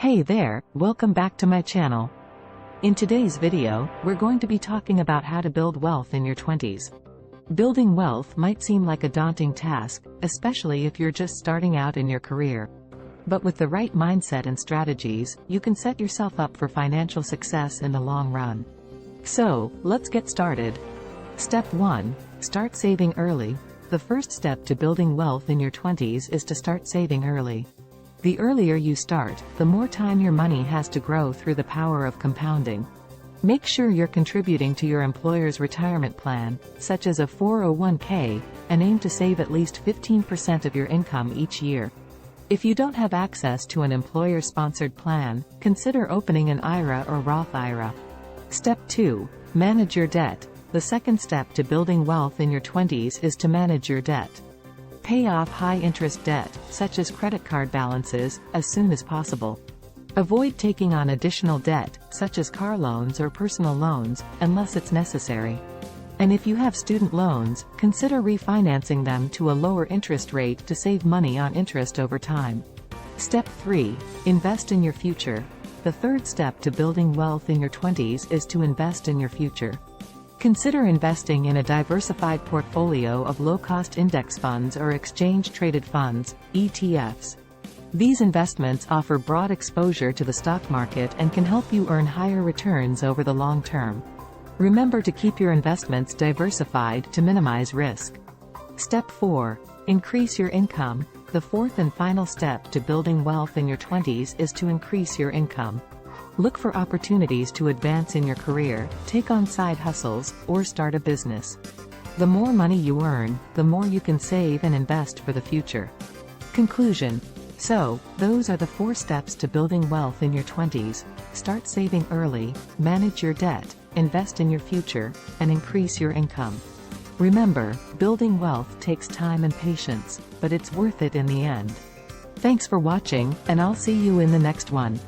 Hey there, welcome back to my channel. In today's video, we're going to be talking about how to build wealth in your 20s. Building wealth might seem like a daunting task, especially if you're just starting out in your career. But with the right mindset and strategies, you can set yourself up for financial success in the long run. So, let's get started. Step 1. Start saving early. The first step to building wealth in your 20s is to start saving early. The earlier you start, the more time your money has to grow through the power of compounding. Make sure you're contributing to your employer's retirement plan, such as a 401k, and aim to save at least 15% of your income each year. If you don't have access to an employer-sponsored plan, consider opening an IRA or Roth IRA. Step 2. Manage your debt. The second step to building wealth in your 20s is to manage your debt. Pay off high-interest debt, such as credit card balances, as soon as possible. Avoid taking on additional debt, such as car loans or personal loans, unless it's necessary. And if you have student loans, consider refinancing them to a lower interest rate to save money on interest over time. Step 3. Invest in your future. The third step to building wealth in your 20s is to invest in your future. Consider investing in a diversified portfolio of low-cost index funds or exchange-traded funds, ETFs. These investments offer broad exposure to the stock market and can help you earn higher returns over the long term. Remember to keep your investments diversified to minimize risk. Step 4. Increase your income. The fourth and final step to building wealth in your 20s is to increase your income. Look for opportunities to advance in your career, take on side hustles, or start a business. The more money you earn, the more you can save and invest for the future. Conclusion. So, those are the 4 steps to building wealth in your 20s. Start saving early, manage your debt, invest in your future, and increase your income. Remember, building wealth takes time and patience, but it's worth it in the end. Thanks for watching, and I'll see you in the next one.